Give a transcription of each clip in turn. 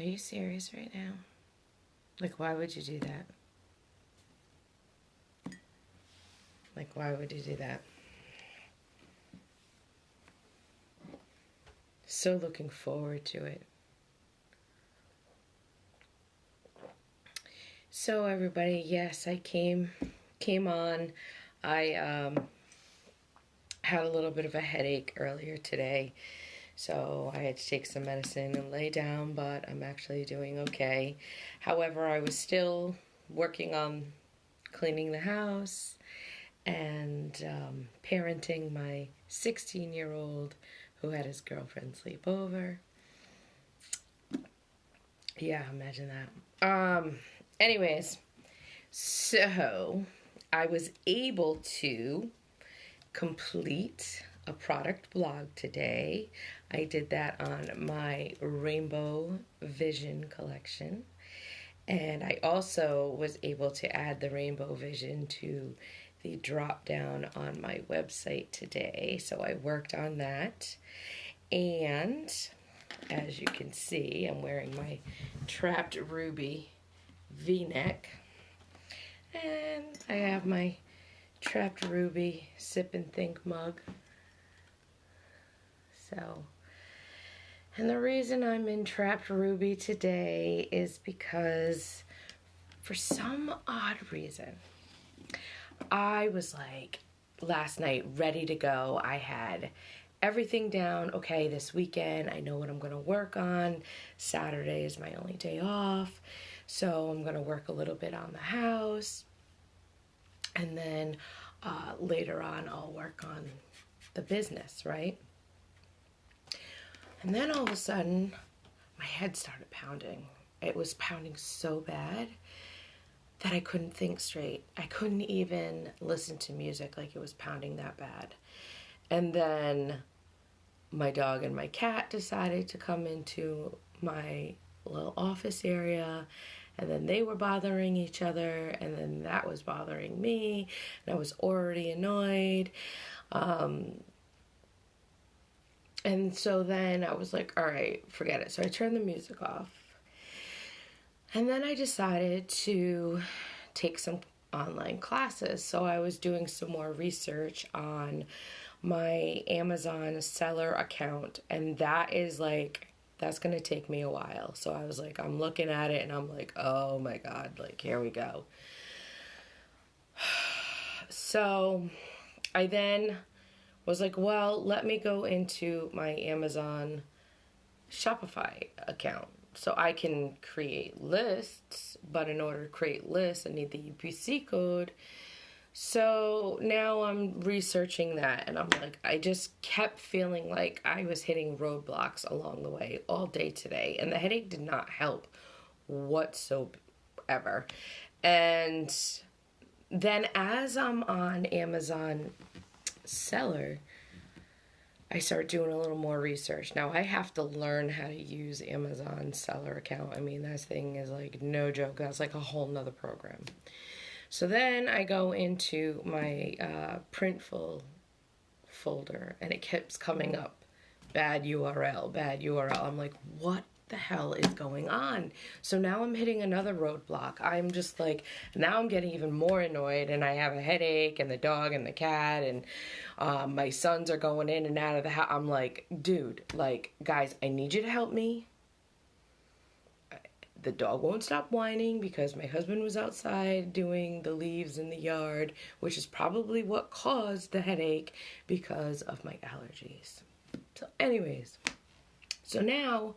Are you serious right now? Like, why would you do that? Like, why would you do that? So looking forward to it. So everybody, yes, I came on. I had a little bit of a headache earlier today, so I had to take some medicine and lay down, but I'm actually doing okay. However, I was still working on cleaning the house and parenting my 16-year-old who had his girlfriend sleep over. Yeah, imagine that. Anyways, so I was able to complete a product blog today. I did that on my Rainbow Vision collection. And I also was able to add the Rainbow Vision to the drop down on my website today. So I worked on that. And as you can see, I'm wearing my Trapped Ruby V-neck. And I have my Trapped Ruby Sip and Think mug. So, and the reason I'm in Trapped Ruby today is because for some odd reason, I was like last night ready to go. I had everything down. Okay, this weekend I know what I'm going to work on. Saturday is my only day off. So I'm going to work a little bit on the house. And then later on I'll work on the business, right? And then all of a sudden my head started pounding. It was pounding so bad that I couldn't think straight. I couldn't even listen to music, like it was pounding that bad. And then my dog and my cat decided to come into my little office area, and then they were bothering each other, and then that was bothering me, and I was already annoyed. And so then I was like, all right, forget it. So I turned the music off. And then I decided to take some online classes. So I was doing some more research on my Amazon seller account. And that is like, that's going to take me a while. So I was like, I'm looking at it and I'm like, oh my God, like, here we go. So I then was like, well, let me go into my Amazon Shopify account so I can create lists, but in order to create lists, I need the UPC code. So now I'm researching that, and I'm like, I just kept feeling like I was hitting roadblocks along the way all day today, and the headache did not help whatsoever. And then as I'm on Amazon seller, I start doing a little more research. Now I have to learn how to use Amazon seller account. I mean, that thing is like no joke. That's like a whole nother program. So then I go into my Printful folder, and it keeps coming up, bad URL, bad URL. I'm like, what the hell is going on? So now I'm hitting another roadblock. I'm just like, now I'm getting even more annoyed, and I have a headache, and the dog and the cat, and my sons are going in and out of the house. I'm like, dude, like, guys, I need you to help me. The dog won't stop whining because my husband was outside doing the leaves in the yard, which is probably what caused the headache because of my allergies. So anyways, so now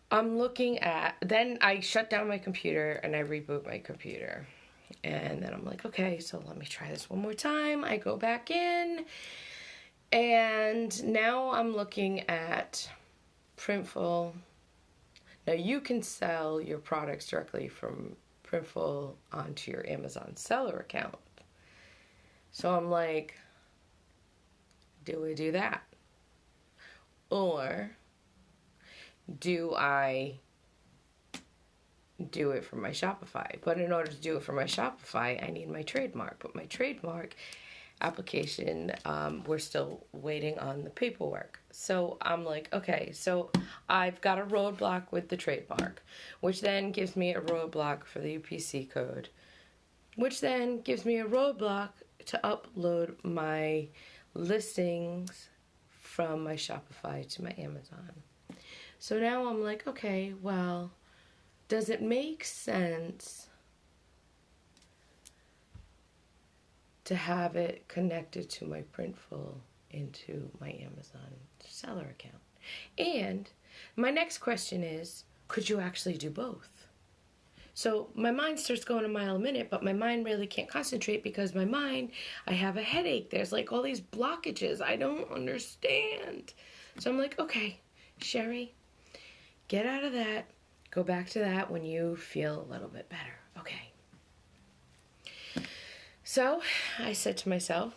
I'm looking at, then I shut down my computer and I reboot my computer. And then I'm like, okay, so let me try this one more time. I go back in, and now I'm looking at Printful. Now you can sell your products directly from Printful onto your Amazon seller account. So I'm like, do I do that? Or do I do it from my Shopify? But in order to do it from my Shopify, I need my trademark. But my trademark application. We're still waiting on the paperwork. So I'm like, okay, so I've got a roadblock with the trademark, which then gives me a roadblock for the UPC code, which then gives me a roadblock to upload my listings from my Shopify to my Amazon. So now I'm like, okay, well, does it make sense to have it connected to my Printful into my Amazon seller account? And my next question is, could you actually do both? So my mind starts going a mile a minute, but my mind really can't concentrate because I have a headache. There's like all these blockages. I don't understand. So I'm like, okay, Sheri, get out of that. Go back to that when you feel a little bit better. Okay. So I said to myself,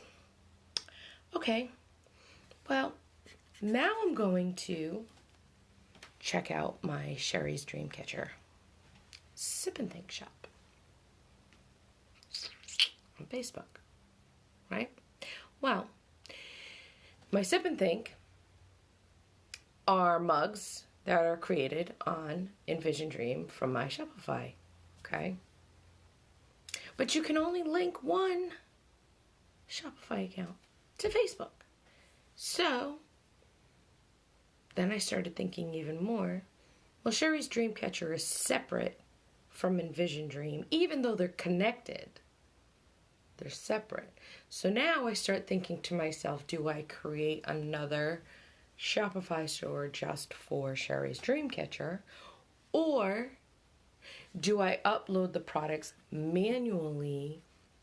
okay, well, now I'm going to check out my Sheri's Dreamcatcher Sip and Think shop on Facebook, right? Well, my Sip and Think are mugs that are created on Envision Dream from my Shopify, okay? But you can only link one Shopify account to Facebook. So then I started thinking even more. Well, Sheri's Dreamcatcher is separate from Envision Dream, even though they're connected. They're separate. So now I start thinking to myself, do I create another Shopify store just for Sheri's Dreamcatcher, or do I upload the products manually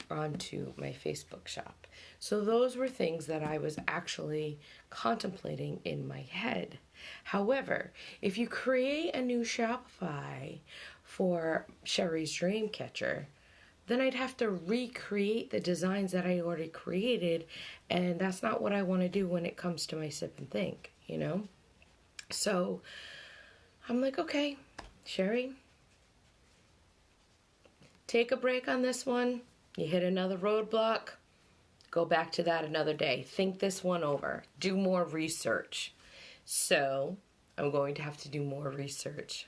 onto my Facebook shop? So those were things that I was actually contemplating in my head. However, if you create a new Shopify for Sheri's Dreamcatcher, then I'd have to recreate the designs that I already created, and that's not what I want to do when it comes to my Sip and Think, you know? So I'm like, okay, Sheri, take a break on this one. You hit another roadblock, go back to that another day. Think this one over. Do more research. So I'm going to have to do more research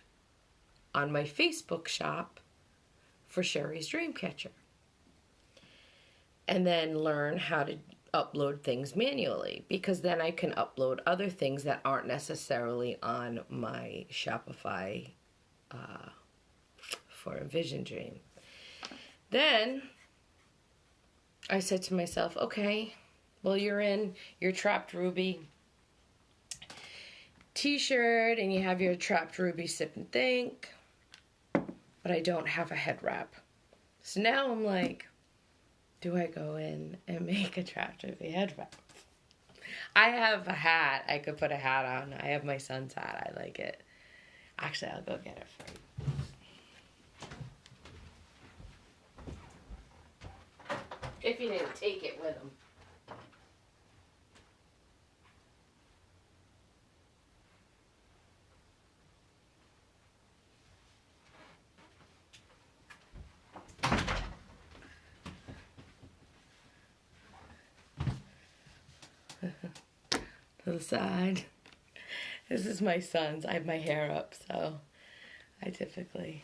on my Facebook shop for Sheri's Dreamcatcher. And then learn how to upload things manually, because then I can upload other things that aren't necessarily on my Shopify for Envision Dream. Then I said to myself, okay, well, you're in your Trapped Ruby t-shirt and you have your Trapped Ruby Sip and Think, but I don't have a head wrap. So now I'm like, do I go in and make a Trapped Ruby head wrap? I have a hat. I could put a hat on. I have my son's hat. I like it. Actually, I'll go get it for you. If you didn't take it with him. To the side. This is my son's. I have my hair up, so I typically...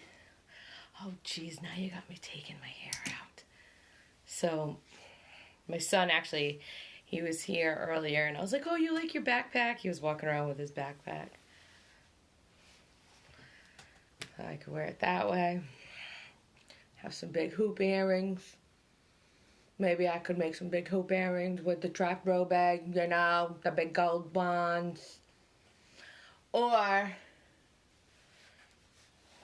Oh, geez, now you got me taking my hair out. So, my son actually, he was here earlier, and I was like, oh, you like your backpack? He was walking around with his backpack. I could wear it that way. Have some big hoop earrings. Maybe I could make some big hoop earrings with the Trapped Row bag, you know, the big gold ones. Or,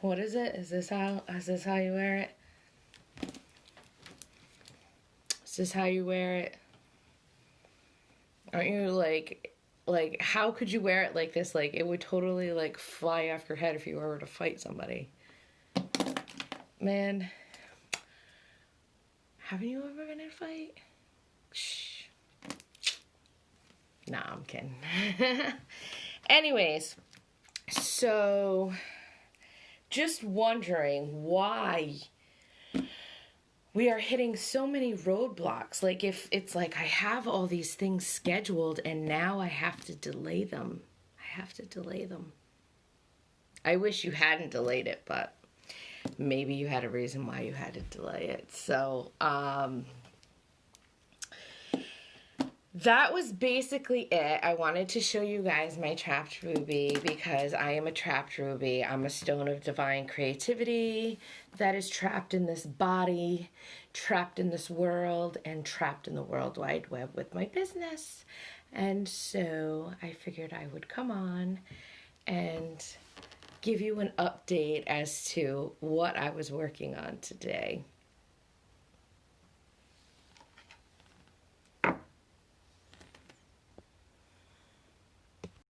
what is it? Is this how you wear it? Is this how you wear it? Aren't you like, how could you wear it like this? Like, it would totally, like, fly off your head if you were to fight somebody. Man, haven't you ever been in a fight? Shh. Nah, I'm kidding. Anyways, so just wondering why we are hitting so many roadblocks. Like, if it's like I have all these things scheduled and now I have to delay them. I have to delay them. I wish you hadn't delayed it, but maybe you had a reason why you had to delay it. So, that was basically it. I wanted to show you guys my trapped ruby because I am a trapped ruby. I'm a stone of divine creativity that is trapped in this body, trapped in this world, and trapped in the World Wide Web with my business. And so I figured I would come on and give you an update as to what I was working on today.